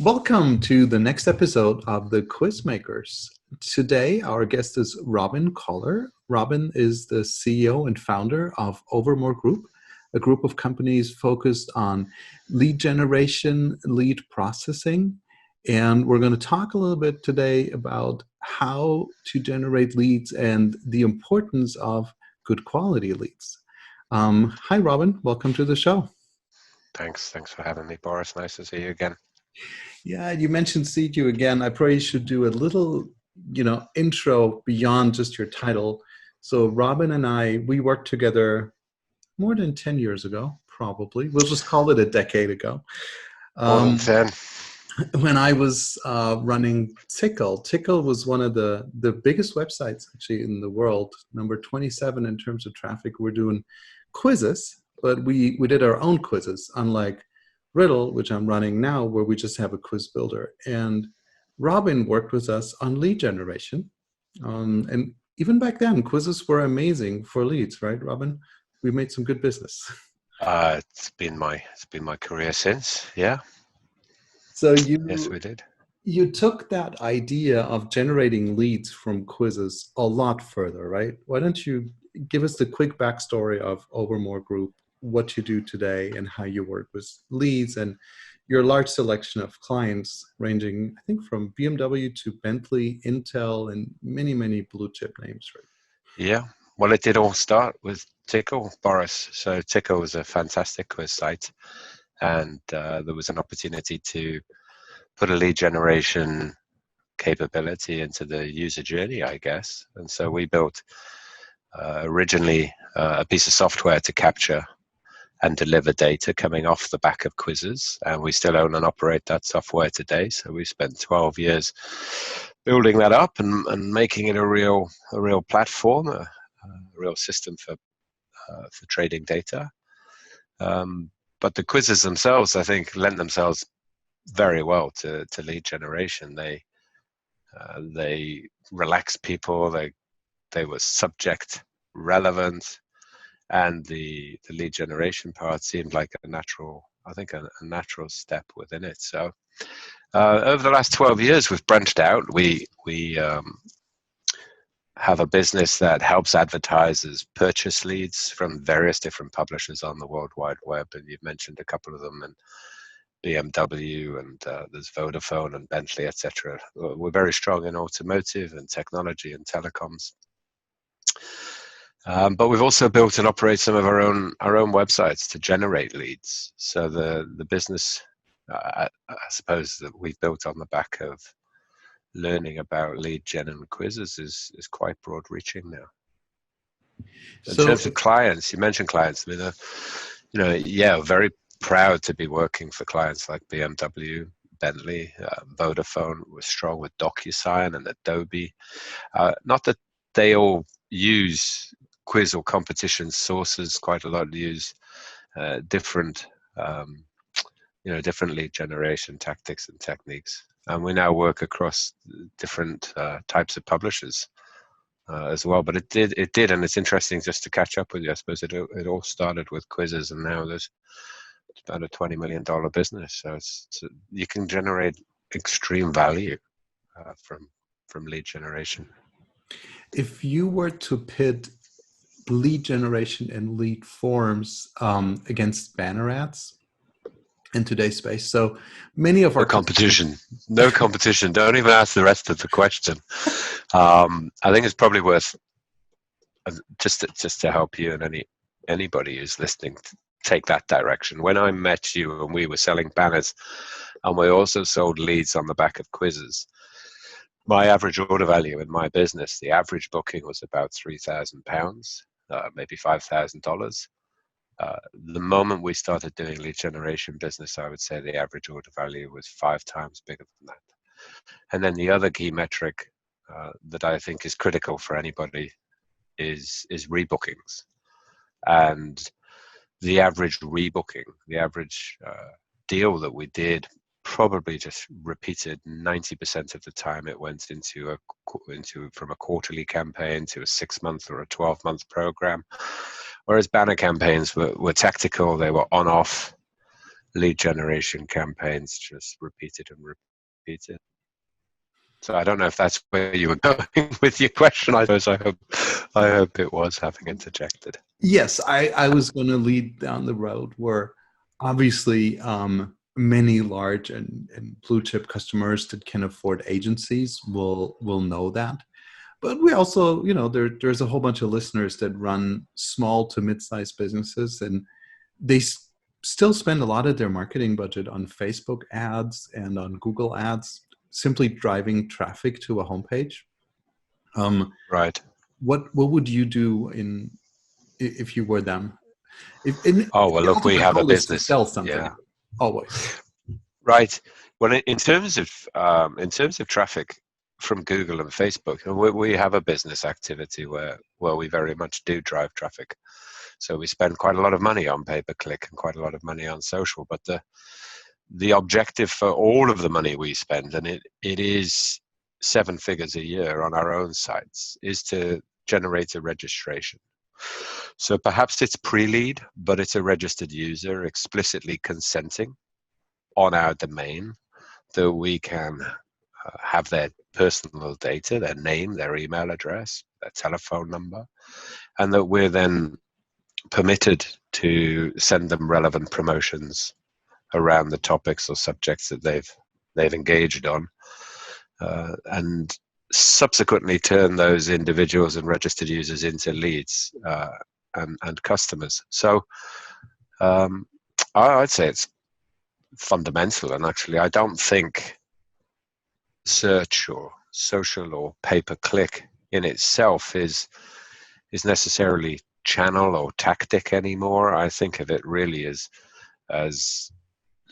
Welcome to the next episode of the Quizmakers. Today, our guest is Robin Koller. Robin is the CEO and founder of Overmore Group, a group of companies focused on lead generation, lead processing. And we're going to talk a little bit today about how to generate leads and the importance of good quality leads. Hi, Robin. Welcome to the show. Thanks for having me, Boris. Nice to see you again. Yeah, you mentioned see you again. I probably should do a little, intro beyond just your title. So Robin and I, we worked together more than 10 years ago, probably. We'll just call it a decade ago. More than Um, 10. when I was running Tickle. Tickle was one of the biggest websites actually in the world, number 27 in terms of traffic. We're doing quizzes, but we did our own quizzes, unlike Riddle, which I'm running now, where we just have a quiz builder. And Robin worked with us on lead generation. And even back then, quizzes were amazing for leads, right, Robin? We made some good business. It's been my career since. Yeah. So Yes, we did. you took that idea of generating leads from quizzes a lot further, right? Why don't you give us the quick backstory of Overmore Group, what you do today, and how you work with leads and your large selection of clients, ranging, I think, from BMW to Bentley, Intel, and many, many blue chip names, right? Yeah. Well, it did all start with Tickle, Boris. So Tickle was a fantastic quiz site, and there was an opportunity to put a lead generation capability into the user journey, I guess. And so we built originally a piece of software to capture and deliver data coming off the back of quizzes, and we still own and operate that software today. So we spent 12 years building that up and making it a real platform, a real system for trading data. But the quizzes themselves, I think, lent themselves very well to lead generation. They relax people. They were subject relevant, and the lead generation part seemed like a natural step within it. So over the last 12 years, we've branched out. We have a business that helps advertisers purchase leads from various different publishers on the World Wide Web, and you've mentioned a couple of them, and BMW, and there's Vodafone and Bentley, etc. We're very strong in automotive and technology and telecoms. But we've also built and operate some of our own websites to generate leads. So the business, I suppose, that we've built on the back of learning about lead gen and quizzes is quite broad reaching now. In So, terms of clients, you mentioned clients. I mean, very proud to be working for clients like BMW, Bentley, Vodafone. We're strong with DocuSign and Adobe. Not that they all use quiz or competition sources. Quite a lot use different lead generation tactics and techniques. And we now work across different types of publishers as well. But it did, and it's interesting just to catch up with you. I suppose it all started with quizzes, and now there's about a $20 million business. So you can generate extreme value from lead generation. if you were to pit lead generation and lead forms against banner ads in today's space. So many of our no competition. Don't even ask the rest of the question. I think it's probably worth just to help you and anybody who's listening to take that direction. When I met you and we were selling banners, and we also sold leads on the back of quizzes, my average order value in my business, the average booking was about £3,000, maybe $5,000. The moment we started doing lead generation business, I would say the average order value was 5 times bigger than that. And then the other key metric that I think is critical for anybody is rebookings. And the average rebooking, the average deal that we did, probably just repeated 90% of the time it went into from a quarterly campaign to a 6-month or a 12-month program. Whereas banner campaigns were tactical, they were on-off, lead generation campaigns, just repeated and repeated. So I don't know if that's where you were going with your question. I suppose I hope it was, having interjected. Yes, I was going to lead down the road where obviously many large and blue chip customers that can afford agencies will know that. But we also, there's a whole bunch of listeners that run small to mid-sized businesses, and they still spend a lot of their marketing budget on Facebook ads and on Google ads, simply driving traffic to a homepage. Right. What would you do if you were them? Oh, well, The look, we ultimate have a goal is to business. sell something, Yeah. always. Right. Well, in terms of traffic from Google and Facebook, we have a business activity where we very much do drive traffic. So we spend quite a lot of money on pay-per-click and quite a lot of money on social. But the objective for all of the money we spend, and it is 7 figures a year on our own sites, is to generate a registration. So perhaps it's pre-lead, but it's a registered user explicitly consenting on our domain that we can have their personal data, their name, their email address, their telephone number, and that we're then permitted to send them relevant promotions around the topics or subjects that they've engaged on, and subsequently turn those individuals and registered users into leads and customers. So I'd say it's fundamental, and actually I don't think search or social or pay-per-click in itself is necessarily channel or tactic anymore. I think of it really as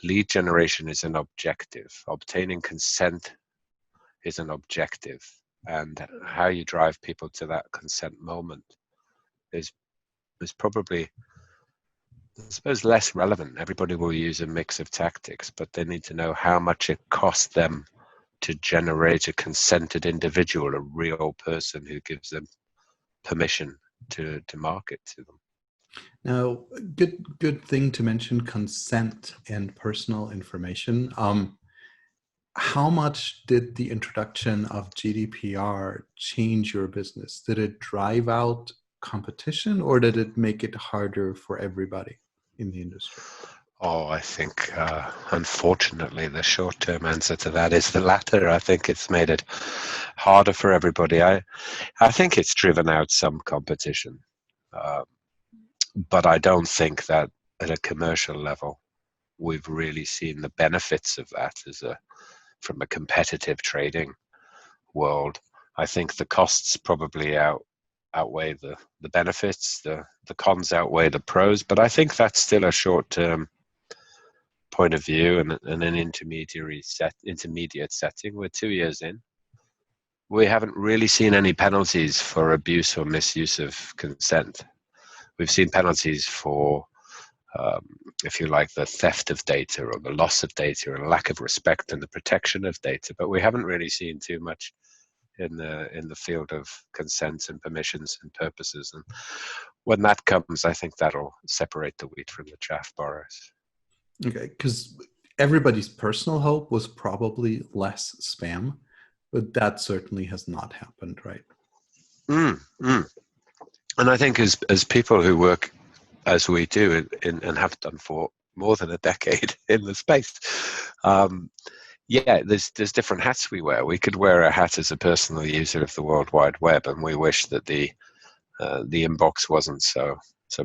lead generation is an objective. Obtaining consent is an objective, and how you drive people to that consent moment is probably, I suppose, less relevant. Everybody will use a mix of tactics, but they need to know how much it costs them to generate a consented individual, a real person who gives them permission to market to them. Now, good thing to mention, consent and personal information. How much did the introduction of GDPR change your business? Did it drive out competition, or did it make it harder for everybody in the industry? Oh, I think, unfortunately, the short-term answer to that is the latter. I think it's made it harder for everybody. I think it's driven out some competition, but I don't think that at a commercial level we've really seen the benefits of that from a competitive trading world. I think the costs probably outweigh the benefits. The cons outweigh the pros, but I think that's still a short-term point of view and an intermediate setting. We're 2 years in. We haven't really seen any penalties for abuse or misuse of consent. We've seen penalties for, if you like, the theft of data or the loss of data and lack of respect and the protection of data, but we haven't really seen too much in the field of consents and permissions and purposes. And when that comes, I think that'll separate the wheat from the chaff, Boris. Okay, because everybody's personal hope was probably less spam, but that certainly has not happened, right? And I think as people who work as we do and have done for more than a decade in the space, there's different hats we wear. We could wear a hat as a personal user of the World Wide Web, and we wish that the inbox wasn't so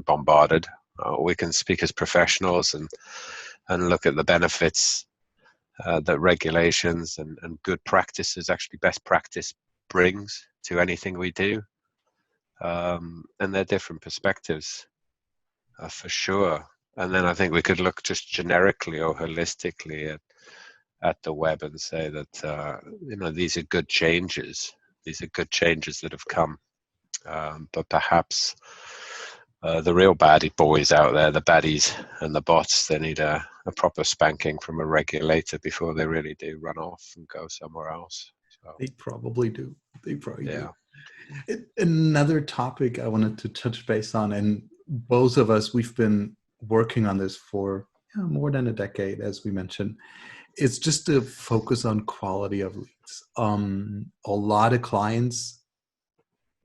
bombarded. We can speak as professionals and look at the benefits that regulations and good practices, actually best practice, brings to anything we do. And they're different perspectives, for sure. And then I think we could look just generically or holistically at the web and say that these are good changes. These are good changes that have come. But perhaps the real baddie boys out there, the baddies and the bots, they need a proper spanking from a regulator before they really do run off and go somewhere else. So, they probably do. They probably yeah. do. Another topic I wanted to touch base on, and both of us, we've been working on this for yeah, more than a decade, as we mentioned. It's just to focus on quality of leads. A lot of clients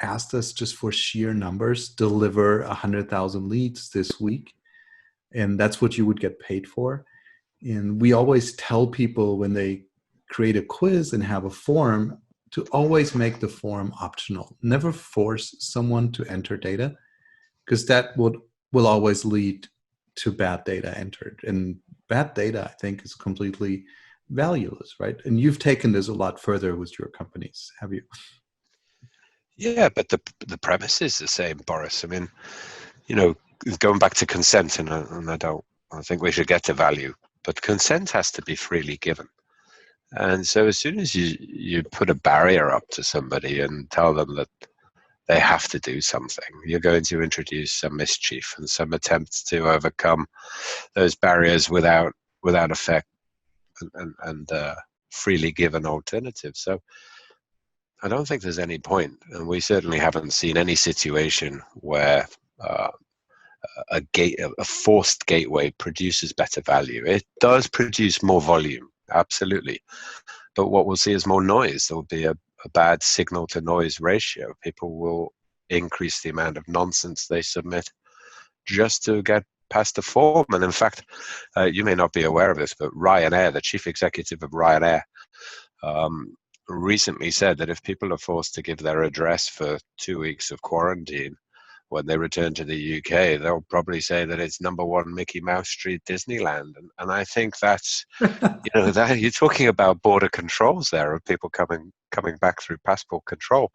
asked us just for sheer numbers, deliver 100,000 leads this week, and that's what you would get paid for. And we always tell people when they create a quiz and have a form to always make the form optional. Never force someone to enter data, because that will always lead to bad data entered. And bad data, I think, is completely valueless, right? And you've taken this a lot further with your companies, have you? Yeah, but the premise is the same, Boris. I mean, going back to consent, and I think we should get to value, but consent has to be freely given. And so as soon as you put a barrier up to somebody and tell them that they have to do something, you're going to introduce some mischief and some attempts to overcome those barriers without effect and freely given alternatives. So I don't think there's any point, and we certainly haven't seen any situation where a forced gateway produces better value. It does produce more volume, absolutely, but what we'll see is more noise. There will be a bad signal to noise ratio. People will increase the amount of nonsense they submit just to get past the form. And in fact, you may not be aware of this, but Ryanair, the chief executive of Ryanair, recently said that if people are forced to give their address for 2 weeks of quarantine, when they return to the UK, they'll probably say that it's number 1 Mickey Mouse Street, Disneyland. And I think that's, that you're talking about border controls there of people coming back through passport control.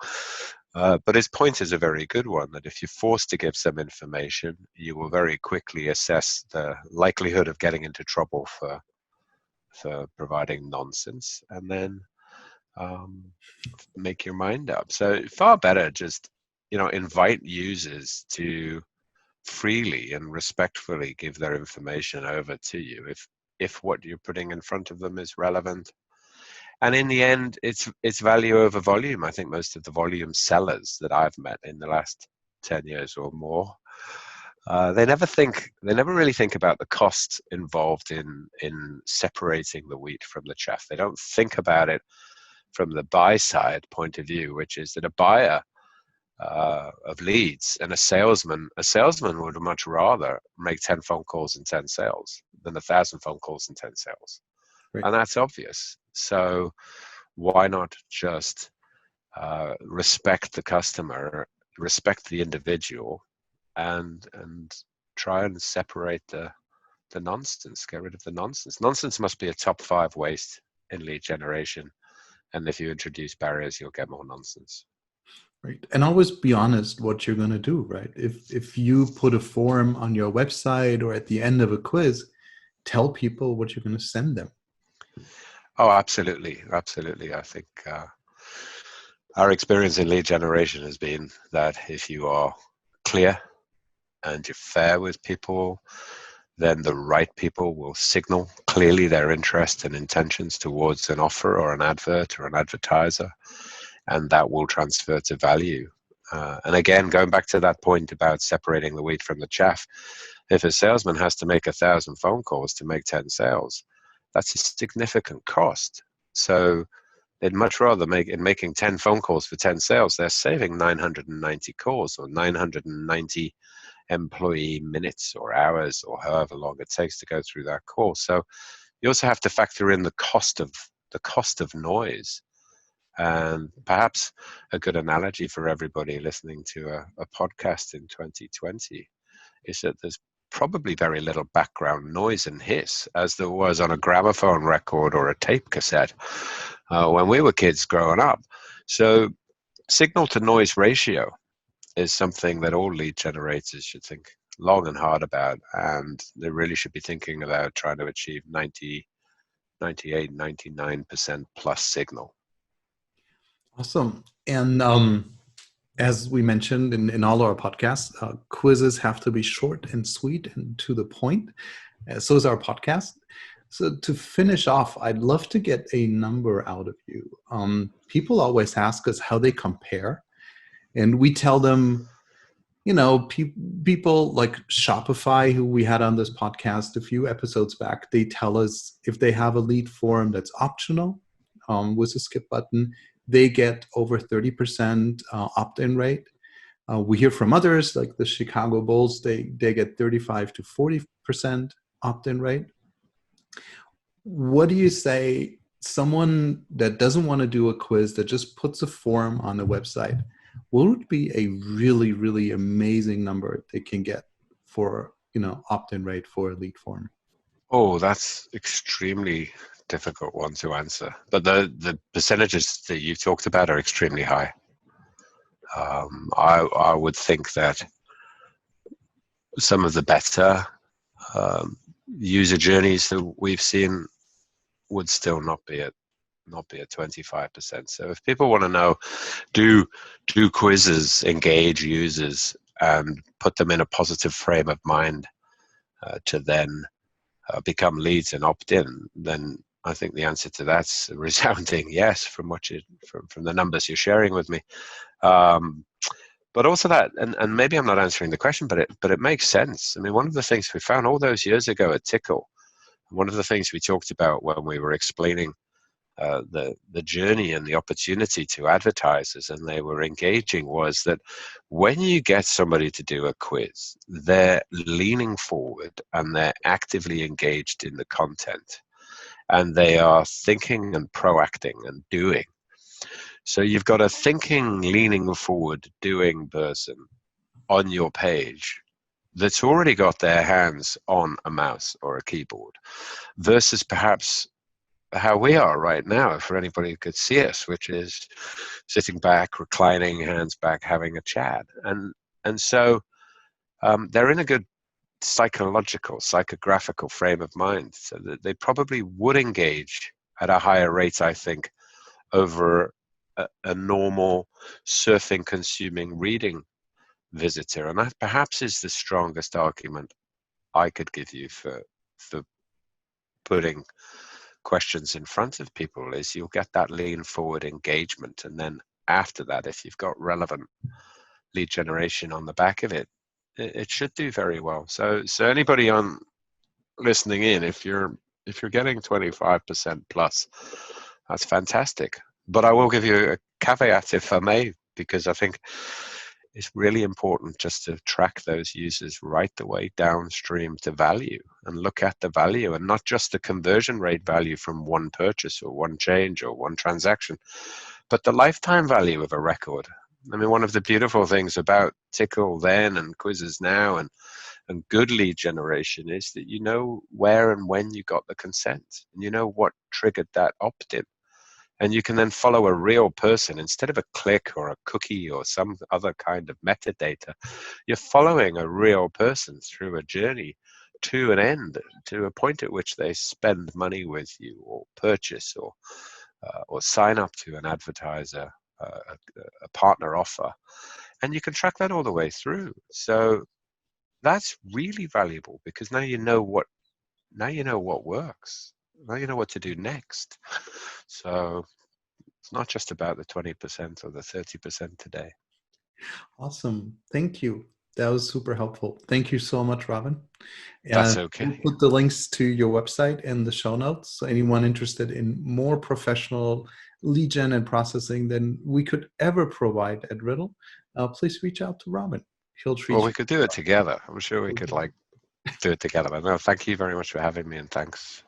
But his point is a very good one, that if you're forced to give some information, you will very quickly assess the likelihood of getting into trouble for providing nonsense, and then make your mind up. So far better just invite users to freely and respectfully give their information over to you if what you're putting in front of them is relevant. And in the end, it's value over volume. I think most of the volume sellers that I've met in the last 10 years or more, they never really think about the cost involved in separating the wheat from the chaff. They don't think about it from the buy side point of view, which is that a buyer of leads and a salesman would much rather make 10 phone calls and 10 sales than 1,000 phone calls and 10 sales. Right. And that's obvious. So why not just respect the customer, respect the individual, and try and separate the nonsense, get rid of the nonsense. Nonsense must be a top 5 waste in lead generation. And if you introduce barriers, you'll get more nonsense. Right. And always be honest what you're going to do, right? If you put a form on your website or at the end of a quiz, tell people what you're going to send them. Oh, absolutely. Absolutely. I think our experience in lead generation has been that if you are clear and you're fair with people, then the right people will signal clearly their interest and intentions towards an offer or an advert or an advertiser, and that will transfer to value. And again, going back to that point about separating the wheat from the chaff, if a salesman has to make 1,000 phone calls to make 10 sales, that's a significant cost. So they'd much rather making 10 phone calls for 10 sales, they're saving 990 calls or 990 employee minutes or hours or however long it takes to go through that call. So you also have to factor in the cost of noise. And perhaps a good analogy for everybody listening to a podcast in 2020 is that there's probably very little background noise and hiss as there was on a gramophone record or a tape cassette when we were kids growing up. So signal to noise ratio is something that all lead generators should think long and hard about, and they really should be thinking about trying to achieve 90, 98, 99% plus signal. Awesome. And as we mentioned in all our podcasts, quizzes have to be short and sweet and to the point. So is our podcast. So to finish off, I'd love to get a number out of you. People always ask us how they compare. And we tell them people like Shopify, who we had on this podcast a few episodes back, they tell us if they have a lead form that's optional, with a skip button, they get over 30% opt-in rate. We hear from others like the Chicago Bulls, they get 35 to 40% opt-in rate. What do you say someone that doesn't want to do a quiz, that just puts a form on the website, what would be a really, really amazing number they can get for, opt-in rate for a lead form? Oh, that's extremely difficult one to answer. But the percentages that you've talked about are extremely high. I would think that some of the better user journeys that we've seen would still not be at 25%. So if people want to know, do quizzes engage users and put them in a positive frame of mind to then become leads and opt in, then I think the answer to that's a resounding yes from the numbers you're sharing with me. But also that, and maybe I'm not answering the question, but it makes sense. I mean, one of the things we found all those years ago at Tickle, one of the things we talked about when we were explaining the journey and the opportunity to advertisers, and they were engaging, was that when you get somebody to do a quiz, they're leaning forward and they're actively engaged in the content, and they are thinking and proacting and doing. So you've got a thinking, leaning forward, doing person on your page that's already got their hands on a mouse or a keyboard, versus perhaps how we are right now, for anybody who could see us, which is sitting back, reclining, hands back, having a chat. And so they're in a good psychographical frame of mind, so that they probably would engage at a higher rate, I think, over a normal surfing, consuming, reading visitor. And that perhaps is the strongest argument I could give you for putting questions in front of people, is you'll get that lean forward engagement, and then after that, if you've got relevant lead generation on the back of it, it should do very well. So anybody on listening in, if you're getting 25% plus, that's fantastic. But I will give you a caveat, if I may, because I think it's really important just to track those users right the way downstream to value, and look at the value, and not just the conversion rate value from one purchase or one change or one transaction, but the lifetime value of a record. I mean, one of the beautiful things about Tickle then and quizzes now and good lead generation is that you know where and when you got the consent, and you know what triggered that opt-in. And you can then follow a real person instead of a click or a cookie or some other kind of metadata. You're following a real person through a journey to an end, to a point at which they spend money with you, or purchase, or sign up to an advertiser, a partner offer. And you can track that all the way through. So that's really valuable, because now you know what works. Now you know what to do next. So it's not just about the 20% or the 30% today. Awesome. Thank you. That was super helpful. Thank you so much, Robin. That's okay. We'll put the links to your website in the show notes. So anyone interested in more professional lead gen and processing than we could ever provide at Riddle, please reach out to Robin. He'll treat Well, you. we could do it together. I'm sure we could do it together. But no, thank you very much for having me, and thanks